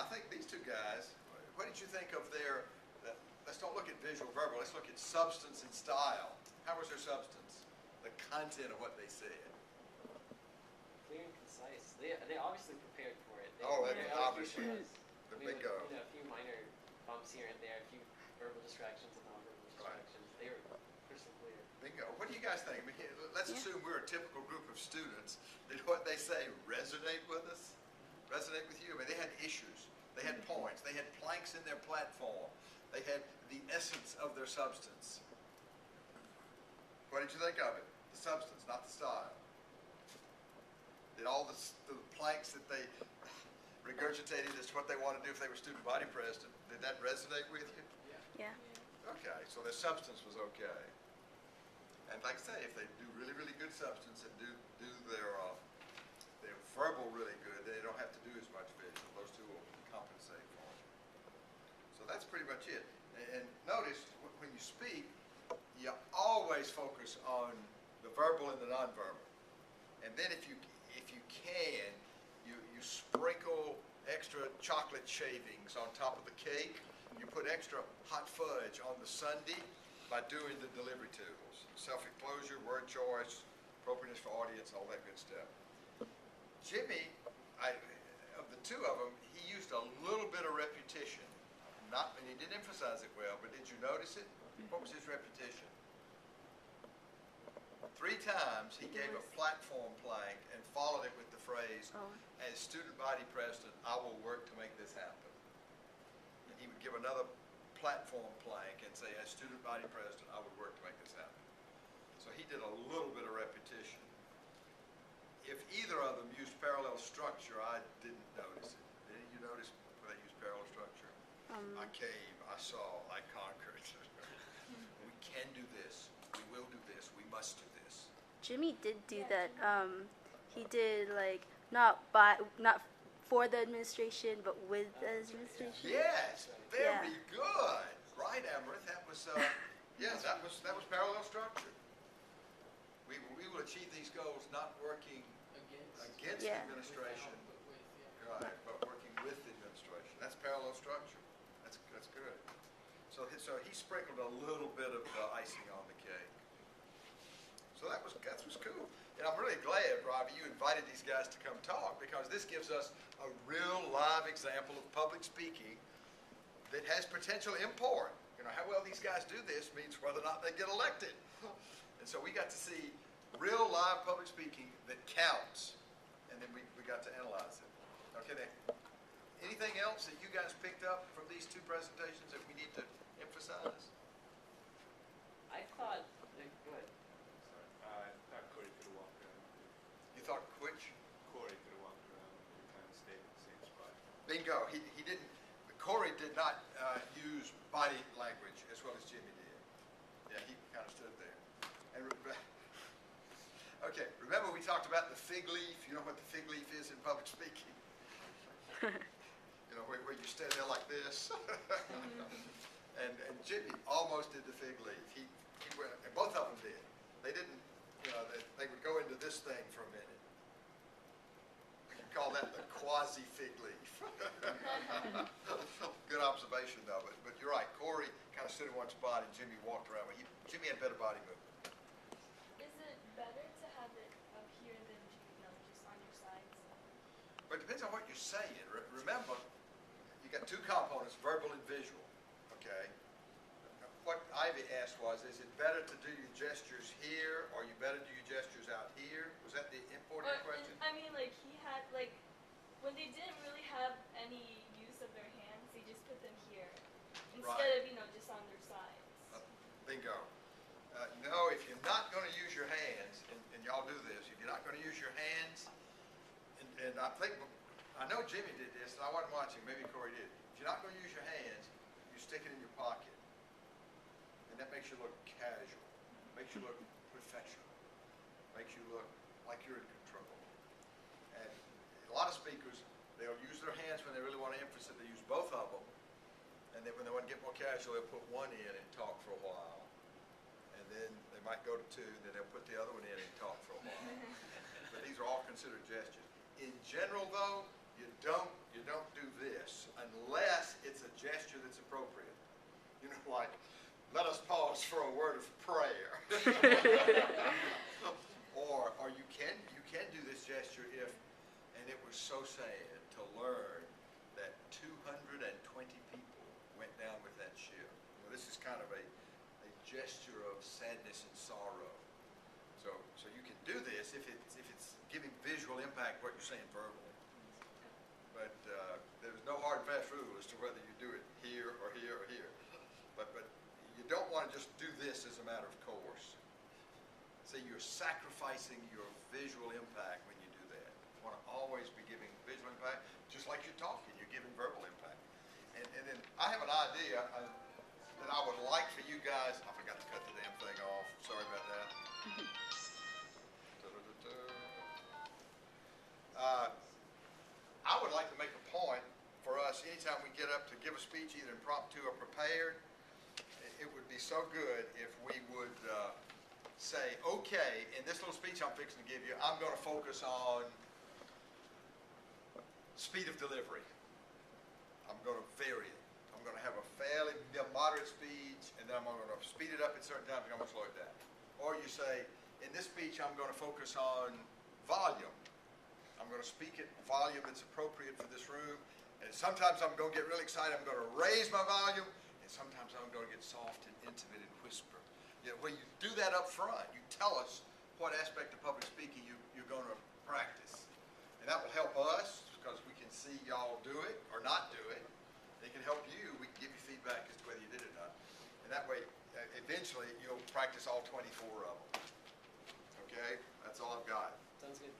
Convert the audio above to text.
I think these two guys, what did you think of their, let's don't look at visual verbal, let's look at substance and style. How was their substance? The content of what they said. Clear and concise. They obviously prepared for it. Obviously. The big go. You know, a few minor bumps here and there, a few verbal distractions and non-verbal distractions. Right. They were crystal clear. Bingo. What do you guys think? I mean, let's assume we're a typical group of students. Did what they say resonate with us? Resonate with you? I mean, they had issues. They had points. They had planks in their platform. They had the essence of their substance. What did you think of it? The substance, not the style. Did all the planks that they regurgitated as to what they want to do if they were student body president, did that resonate with you? Yeah. Okay, so their substance was okay. And like I say, if they do really, really good substance and do their verbal really good, they don't have to do as much visual. Those two will compensate for it. So that's pretty much it. And notice, when you speak, you always focus on the verbal and the nonverbal. And then if you can, you sprinkle extra chocolate shavings on top of the cake. You put extra hot fudge on the sundae by doing the delivery tools. Self-enclosure, word choice, appropriateness for audience, all that good stuff. Jimmy, of the two of them, he used a little bit of repetition. And he didn't emphasize it well, but did you notice it? What was his repetition? 3 times he gave a platform plank and followed it with the phrase, as student body president, I will work to make this happen. And he would give another platform plank and say, as student body president, I would work to make this happen. So he did a little bit of repetition. If either of them used parallel structure, I didn't notice it. Did you notice when they used parallel structure? I came, I saw, I conquered. We can do this. We will do this. We must do this. Jimmy did do that. He did like not for the administration, but with the administration. Yes, very good. Right, Amaranth. That was yes, that was parallel structure. We will achieve these goals not working against the administration, right, but working with the administration. That's parallel structure. That's good. So he sprinkled a little bit of icing on the cake. So that was cool. And I'm really glad, Robbie, you invited these guys to come talk, because this gives us a real live example of public speaking that has potential import. You know, how well these guys do this means whether or not they get elected. And so we got to see real live public speaking that counts. And then we got to analyze it. Okay, then. Anything else that you guys picked up from these two presentations that we need to emphasize? I thought, go ahead. Sorry, I thought Corey could have walked around. You thought which? Corey could have walked around and kind of stayed in the same spot. Bingo. He didn't. Corey did not use body language as well as Jimmy did. Yeah, he kind of stood there. And okay, remember we talked about the fig leaf? You know what the fig leaf is in public speaking? You know, where you stand there like this. and Jimmy almost did the fig leaf. He went, and both of them did. They didn't, you know, they would go into this thing for a minute. We can call that the quasi-fig leaf. Good observation, though. But you're right. Corey kind of stood in one spot, and Jimmy walked around. But Jimmy had better body movement. Is it better to have it up here than just on your sides? But it depends on what you're saying. Remember, you got two components, verbal and visual. Okay. What Ivy asked was, is it better to do your gestures here, or you better do your gestures out here? Was that the important question? I mean, like, he had, like, when they didn't really have any use of their hands, they just put them here instead of, just on their sides. Bingo. No, if you're not going to use your hands, and y'all do this, if you're not going to use your hands, and I know Jimmy did this, and I wasn't watching, maybe Corey did. If you're not going to use your hands, you stick it in your pocket. And that makes you look casual, makes you look professional, makes you look like you're in control. And a lot of speakers, they'll use their hands when they really want to emphasize. They use both of them. And then when they want to get more casual, they'll put one in and talk for a while. And then they might go to two, and then they'll put the other one in and talk for a while. But these are all considered gestures. In general, though, you don't do this like, let us pause for a word of prayer. Or you can do this gesture if, and it was so sad to learn that 220 people went down with that ship. This is kind of a gesture of sadness and sorrow. So you can do this if it's giving visual impact what you're saying verbally. But there's no hard and fast rule as to whether you do it here or here or here. But you don't want to just do this as a matter of course. See, you're sacrificing your visual impact when you do that. You want to always be giving visual impact, just like you're talking, you're giving verbal impact. And then I have an idea that I would like for you guys, I forgot to cut the damn thing off, sorry about that. I would like to make a point for us, anytime we get up to give a speech, either impromptu or prepared, it would be so good if we would say, okay, in this little speech I'm fixing to give you, I'm going to focus on speed of delivery. I'm going to vary it. I'm going to have a fairly moderate speed, and then I'm going to speed it up at certain times, and I'm going to slow it down. Or you say, in this speech I'm going to focus on volume. I'm going to speak at volume that's appropriate for this room, and sometimes I'm going to get really excited, I'm going to raise my volume, and sometimes I'm going to get soft and intimate and whisper. You know, when you do that up front, you tell us what aspect of public speaking you're going to practice. And that will help us because we can see y'all do it or not do it. It can help you. We can give you feedback as to whether you did it or not. And that way, eventually, you'll practice all 24 of them. Okay? That's all I've got. Sounds good.